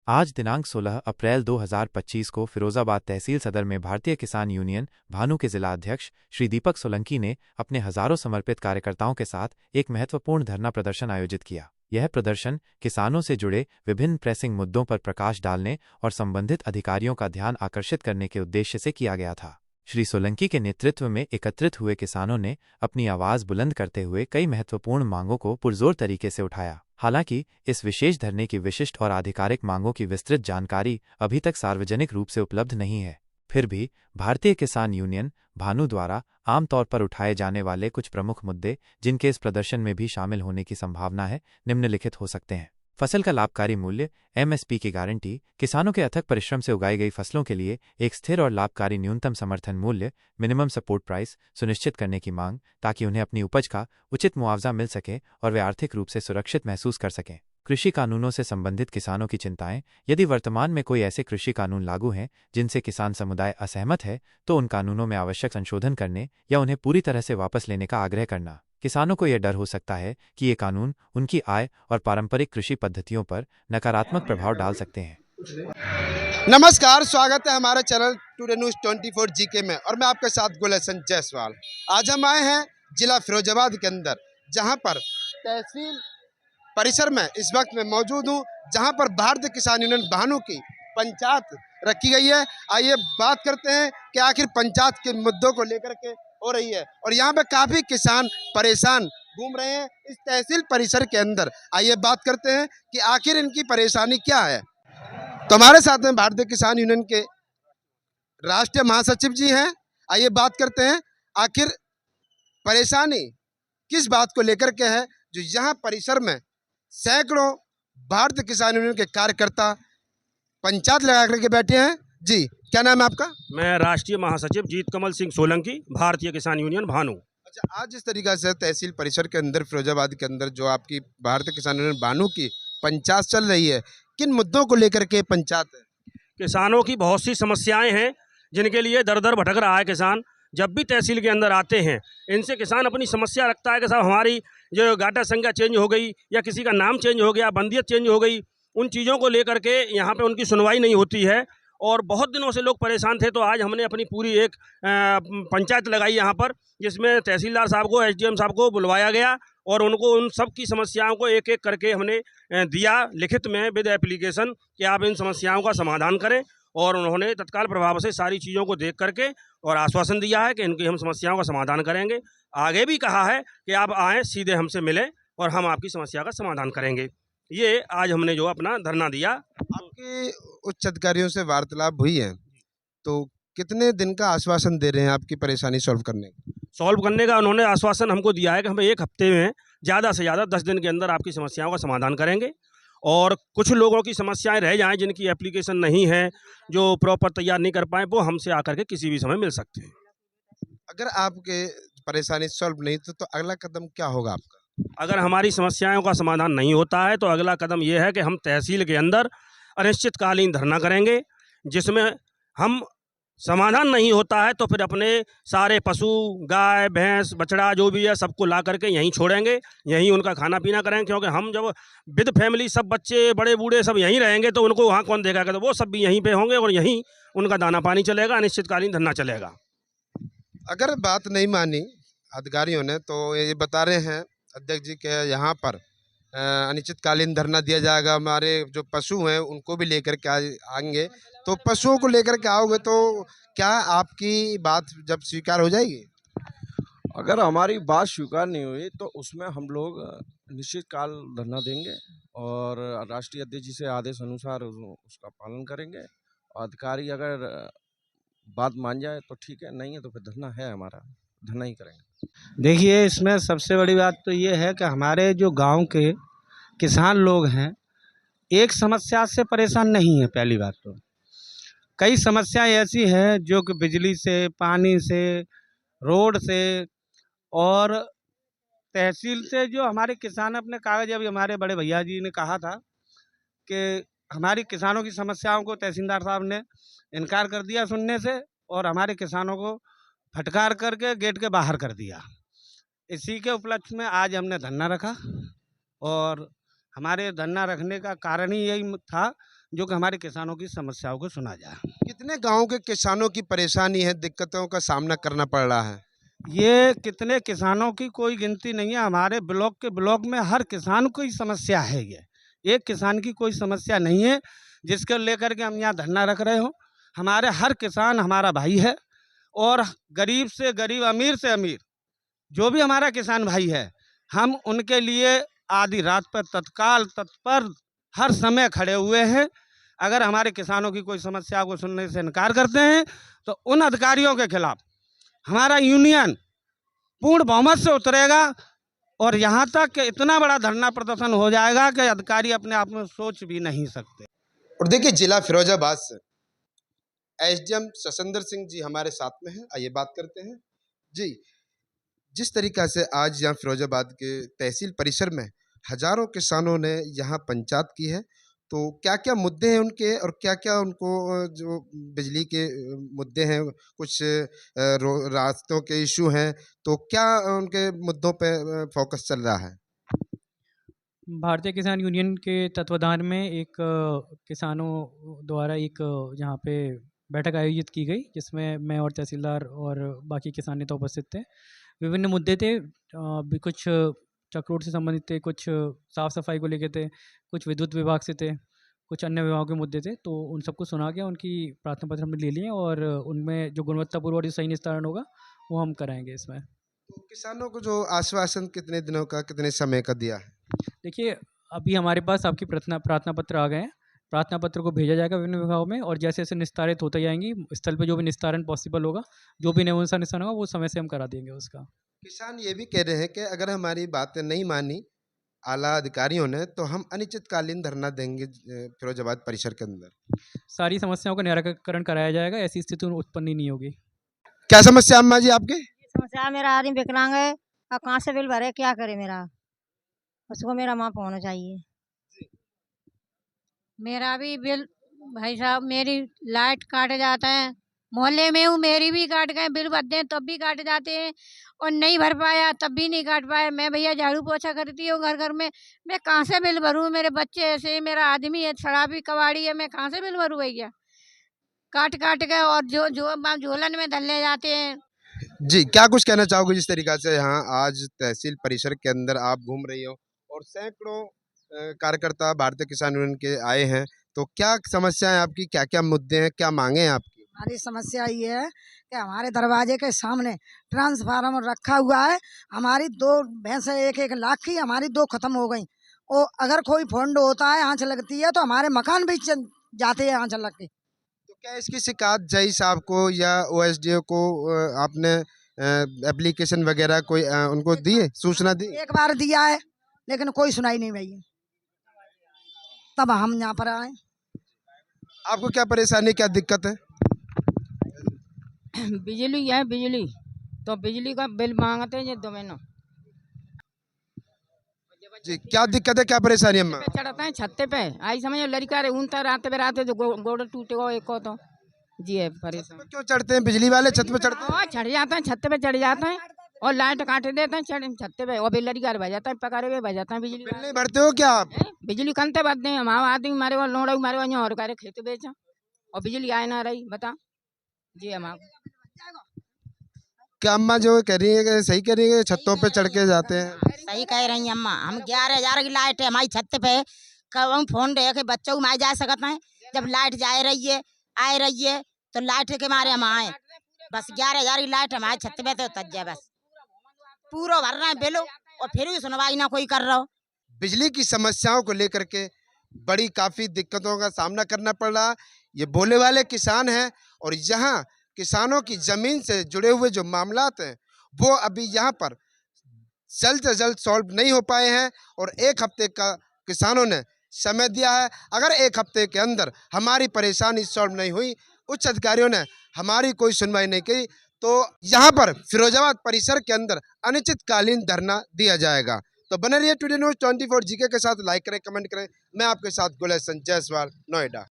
आज दिनांक 16 अप्रैल 2025 को फिरोजाबाद तहसील सदर में भारतीय किसान यूनियन भानु के जिला अध्यक्ष श्री दीपक सोलंकी ने अपने हजारों समर्पित कार्यकर्ताओं के साथ एक महत्वपूर्ण धरना प्रदर्शन आयोजित किया। यह प्रदर्शन किसानों से जुड़े विभिन्न प्रेसिंग मुद्दों पर प्रकाश डालने और संबंधित अधिकारियों का ध्यान आकर्षित करने के उद्देश्य से किया गया था। श्री सोलंकी के नेतृत्व में एकत्रित हुए किसानों ने अपनी आवाज बुलंद करते हुए कई महत्वपूर्ण मांगों को पुरजोर तरीके से उठाया। हालांकि इस विशेष धरने की विशिष्ट और आधिकारिक मांगों की विस्तृत जानकारी अभी तक सार्वजनिक रूप से उपलब्ध नहीं है। फिर भी भारतीय किसान यूनियन भानु द्वारा आमतौर पर उठाए जाने वाले कुछ प्रमुख मुद्दे जिनके इस प्रदर्शन में भी शामिल होने की संभावना है, निम्नलिखित हो सकते हैं। फसल का लाभकारी मूल्य एमएसपी की गारंटी, किसानों के अथक परिश्रम से उगाई गई फसलों के लिए एक स्थिर और लाभकारी न्यूनतम समर्थन मूल्य मिनिमम सपोर्ट प्राइस सुनिश्चित करने की मांग, ताकि उन्हें अपनी उपज का उचित मुआवजा मिल सके और वे आर्थिक रूप से सुरक्षित महसूस कर सकें। कृषि कानूनों से संबंधित किसानों की चिंताएं, यदि वर्तमान में कोई ऐसे कृषि कानून लागू हैं जिनसे किसान समुदाय असहमत है, तो उन कानूनों में आवश्यक संशोधन करने या उन्हें पूरी तरह से वापस लेने का आग्रह करना। किसानों को यह डर हो सकता है कि ये कानून उनकी आय और पारंपरिक कृषि पद्धतियों पर नकारात्मक प्रभाव डाल सकते हैं। नमस्कार, स्वागत है हमारे चैनल टुडे न्यूज़ 24 जीके में और मैं आपके साथ गुलशन जायसवाल। आज हम आए हैं जिला फिरोजाबाद के अंदर, जहां पर तहसील परिसर में इस वक्त मैं मौजूद हूं, जहां पर भारतीय किसान यूनियन भानु की पंचायत रखी गई है। आइए बात करते हैं कि आखिर पंचायत के मुद्दों को लेकर के हो रही है, और यहाँ पे काफी किसान परेशान घूम रहे हैं इस तहसील परिसर के अंदर। आइए बात करते हैं कि आखिर इनकी परेशानी क्या है। तो हमारे साथ में भारतीय किसान यूनियन के राष्ट्रीय महासचिव जी हैं। आइए बात करते हैं आखिर परेशानी किस बात को लेकर के है, जो यहाँ परिसर में सैकड़ों भारतीय किसान यूनियन के कार्यकर्ता पंचायत लगा करके बैठे हैं। जी, क्या नाम है आपका? मैं राष्ट्रीय महासचिव जीत कमल सिंह सोलंकी, भारतीय किसान यूनियन भानु। अच्छा, आज जिस तरीका से तहसील परिसर के अंदर फिरोजाबाद के अंदर जो आपकी भारतीय किसान यूनियन भानु की पंचायत चल रही है, किन मुद्दों को लेकर के पंचायत है? किसानों की बहुत सी समस्याएं हैं जिनके लिए दर दर भटक रहा है किसान। जब भी तहसील के अंदर आते हैं, इनसे किसान अपनी समस्या रखता है कि साहब हमारी जो गाटा संख्या चेंज हो गई, या किसी का नाम चेंज हो गया, बंदियत चेंज हो गई, उन चीज़ों को लेकर के यहाँ पे उनकी सुनवाई नहीं होती है और बहुत दिनों से लोग परेशान थे। तो आज हमने अपनी पूरी एक पंचायत लगाई यहाँ पर, जिसमें तहसीलदार साहब को, एसडीएम साहब को बुलवाया गया और उनको उन सब की समस्याओं को एक एक करके हमने दिया लिखित में विद एप्लीकेशन कि आप इन समस्याओं का समाधान करें। और उन्होंने तत्काल प्रभाव से सारी चीज़ों को देख करके और आश्वासन दिया है कि इनकी हम समस्याओं का समाधान करेंगे। आगे भी कहा है कि आप आएँ, सीधे हमसे मिलें और हम आपकी समस्या का समाधान करेंगे। ये आज हमने जो अपना धरना दिया। आपके उच्च अधिकारियों से वार्तालाप हुई है, तो कितने दिन का आश्वासन दे रहे हैं आपकी परेशानी सॉल्व करने का उन्होंने आश्वासन हमको दिया है कि हम एक हफ्ते में ज़्यादा से ज़्यादा 10 दिन के अंदर आपकी समस्याओं का समाधान करेंगे। और कुछ लोगों की समस्याएं रह जाएं जिनकी एप्लीकेशन नहीं है, जो प्रॉपर तैयार नहीं कर पाए, वो हमसे आकर के किसी भी समय मिल सकते हैं। अगर आपके परेशानी सॉल्व नहीं तो अगला कदम क्या होगा आपका? अगर हमारी समस्याओं का समाधान नहीं होता है तो अगला कदम ये है कि हम तहसील के अंदर अनिश्चितकालीन धरना करेंगे, जिसमें हम समाधान नहीं होता है तो फिर अपने सारे पशु, गाय, भैंस, बछड़ा जो भी है सबको ला करके यहीं छोड़ेंगे, यहीं उनका खाना पीना करेंगे। क्योंकि हम जब विद फैमिली सब बच्चे बड़े बूढ़े सब यहीं रहेंगे तो उनको वहाँ कौन देखेगा, तो वो सब भी यहीं पे होंगे और यहीं उनका दाना पानी चलेगा, अनिश्चितकालीन धरना चलेगा। अगर बात नहीं मानी अधिकारियों ने तो ये बता रहे हैं अध्यक्ष जी के यहाँ पर अनिश्चितकालीन धरना दिया जाएगा। हमारे जो पशु हैं उनको भी लेकर के आएंगे, तो पशुओं को लेकर के आओगे तो क्या आपकी बात जब स्वीकार हो जाएगी? अगर हमारी बात स्वीकार नहीं हुई तो उसमें हम लोग निश्चित काल धरना देंगे और राष्ट्रीय अध्यक्ष जी से आदेश अनुसार उसका पालन करेंगे। अधिकारी अगर बात मान जाए तो ठीक है, नहीं है तो फिर धरना है हमारा, धरना ही करेंगे। देखिए, इसमें सबसे बड़ी बात तो ये है कि हमारे जो गांव के किसान लोग हैं, एक समस्या से परेशान नहीं है। पहली बात तो कई समस्याएं ऐसी हैं जो कि बिजली से, पानी से, रोड से और तहसील से, जो हमारे किसान अपने कागज, अभी हमारे बड़े भैया जी ने कहा था कि हमारी किसानों की समस्याओं को तहसीलदार साहब ने इनकार कर दिया सुनने से और हमारे किसानों को फटकार करके गेट के बाहर कर दिया। इसी के उपलक्ष्य में आज हमने धरना रखा और हमारे धरना रखने का कारण ही यही था, जो कि हमारे किसानों की समस्याओं को सुना जाए। कितने गाँव के किसानों की परेशानी है, दिक्कतों का सामना करना पड़ रहा है? ये कितने किसानों की कोई गिनती नहीं है। हमारे ब्लॉक के ब्लॉक में हर किसान को ही समस्या है ये। एक किसान की कोई समस्या नहीं है जिसको लेकर के हम यहाँ धरना रख रहे हो। हमारे हर किसान हमारा भाई है और गरीब से गरीब, अमीर से अमीर, जो भी हमारा किसान भाई है, हम उनके लिए आधी रात पर तत्काल तत्पर हर समय खड़े हुए हैं। अगर हमारे किसानों की कोई समस्या को सुनने से इनकार करते हैं तो उन अधिकारियों के खिलाफ हमारा यूनियन पूर्ण बहुमत से उतरेगा और यहाँ तक कि इतना बड़ा धरना प्रदर्शन हो जाएगा कि अधिकारी अपने आप में सोच भी नहीं सकते। और देखिए, जिला फिरोजाबाद से एसडीएम ससंदर सिंह जी हमारे साथ में हैं। आइए बात करते हैं जी। जिस तरीक़ा से आज यहाँ फिरोजाबाद के तहसील परिसर में हजारों किसानों ने यहाँ पंचायत की है, तो क्या क्या मुद्दे हैं उनके और क्या क्या उनको जो बिजली के मुद्दे हैं, कुछ रास्तों के इशू हैं, तो क्या उनके मुद्दों पे फोकस चल रहा है? भारतीय किसान यूनियन के तत्वाधान में एक किसानों द्वारा एक यहाँ पे बैठक आयोजित की गई, जिसमें मैं और तहसीलदार और बाकी किसान नेता उपस्थित थे। विभिन्न मुद्दे थे, कुछ चक्रोट से संबंधित थे, कुछ साफ़ सफाई को लेके थे, कुछ विद्युत विभाग से थे, कुछ अन्य विभागों के मुद्दे थे। तो उन सबको सुना गया, उनकी प्रार्थना पत्र हमने ले लिए और उनमें जो गुणवत्तापूर्ण और जो सही निस्तारण होगा वो हम कराएंगे इसमें। तो किसानों को जो आश्वासन कितने दिनों का, कितने समय का दिया है? देखिए, अभी हमारे पास आपकी प्रार्थना पत्र आ गए हैं। प्रार्थना पत्र को भेजा जाएगा विभिन्न विभागों में और जैसे जैसे निस्तारित होते जाएंगी, स्थल पे जो भी निस्तारण पॉसिबल होगा, जो भी नियमानुसार निस्तारण होगा, वो समय से हम करा देंगे उसका। किसान ये भी कह रहे हैं कि अगर हमारी बातें नहीं मानी आला अधिकारियों ने, तो हम अनिश्चितकालीन धरना देंगे फिरोजाबाद परिसर के अंदर। सारी समस्याओं का निराकरण कराया जाएगा, ऐसी स्थिति उत्पन्न ही नहीं होगी। क्या समस्या अम्मा जी आपके? समस्या मेरा आदमी विकलांग है और कहाँ से बिल भरे, क्या करे मेरा, उसको मेरा माफ होना चाहिए। मेरा भी बिल, भाई साहब, मेरी लाइट काटे जाता है, मोहल्ले में हूँ, मेरी भी काट गए, बिल भरते हैं तब भी काट जाते हैं और नहीं भर पाया तब भी नहीं काट पाया। मैं भैया झाड़ू पोछा करती हूँ घर घर में, मैं कहाँ से बिल भरूँ? मेरे बच्चे ऐसे, मेरा आदमी है, शराबी कबाड़ी है, मैं कहाँ से बिल भरूँ भैया? काट काट के और जो जो झोलन में धल्ले जाते हैं। जी, क्या कुछ कहना चाहोगे जिस तरीक़ा से यहाँ आज तहसील परिसर के अंदर आप घूम रही हो और सैकड़ों कार्यकर्ता भारतीय किसान यूनियन के आए हैं, तो क्या समस्याएं आपकी, क्या क्या मुद्दे हैं, क्या मांगे हैं आपकी? हमारी समस्या ये है कि हमारे दरवाजे के सामने ट्रांसफार्मर रखा हुआ है। हमारी 2 भैंसें 1-1 लाख की, हमारी 2 खत्म हो गई और अगर कोई फंड होता है, आँच लगती है, तो हमारे मकान भी जाते हैं आँच लग के। तो क्या इसकी शिकायत जई साहब को या ओएसडीओ को आपने एप्लीकेशन वगैरह कोई उनको दिए, सूचना दी? एक बार दिया है लेकिन कोई सुनाई नहीं भई, तब हम यहाँ पर आए। आपको क्या परेशानी, क्या दिक्कत है? बिजली है, बिजली तो बिजली का बिल मांगते हैं ये 2 महीनों। जी, क्या दिक्कत है, क्या परेशानी है अम्मा? चढ़ते हैं छत्ते पे, आई समझो लड़का रे ऊँता रात पे रात जो गोड़ टूटेगा एक को तो जी है परेशान। क्यों चढ़ते हैं? बिजली वाले छत पे चढ़ते हैं? और चढ़ जाते हैं, छत्ते पे चढ़ जाते हैं और लाइट काट देते हैं छत्ते पे और बिल लड़का बह जाता है, पकारे हुए बह जाता है बिजली। बिल नहीं भरते हो क्या आप? बिजली कंते भरते हैं, हमारा आदमी मारे वो लोड़ा मारे वो और करे खेत बेचा और बिजली आए ना रही, बता जी। हम क्या अम्मा जो कह रही है कि सही कह रही है, छतों पे चढ़ के जाते हैं? सही कह रही हैं अम्मा, हम 11,000 की लाइट है हमारी छत पे, कब फोन रहे के बच्चों में जा सकते हैं, जब लाइट जा रही है आ रही है तो लाइट के मारे हम आए, बस 11,000 की लाइट हमारे छत पे तो तज जाए, बस पूरा भर रहे हैं बिल और फिर भी सुनवाई ना कोई कर रहा हो। बिजली की समस्याओं को लेकर के बड़ी काफ़ी दिक्कतों का सामना करना पड़ रहा। ये भोले वाले किसान हैं और यहाँ किसानों की ज़मीन से जुड़े हुए जो मामलात हैं वो अभी यहाँ पर जल्द से जल्द सॉल्व नहीं हो पाए हैं और 1 हफ्ते का किसानों ने समय दिया है। अगर 1 हफ्ते के अंदर हमारी परेशानी सॉल्व नहीं हुई, उच्च अधिकारियों ने हमारी कोई सुनवाई नहीं की, तो यहाँ पर फिरोजाबाद परिसर के अंदर अनिश्चितकालीन धरना दिया जाएगा। तो बने रहिए टुडे न्यूज़ 24 जीके के साथ, लाइक करें, कमेंट करें। मैं आपके साथ गुलेशन जायसवाल, नोएडा।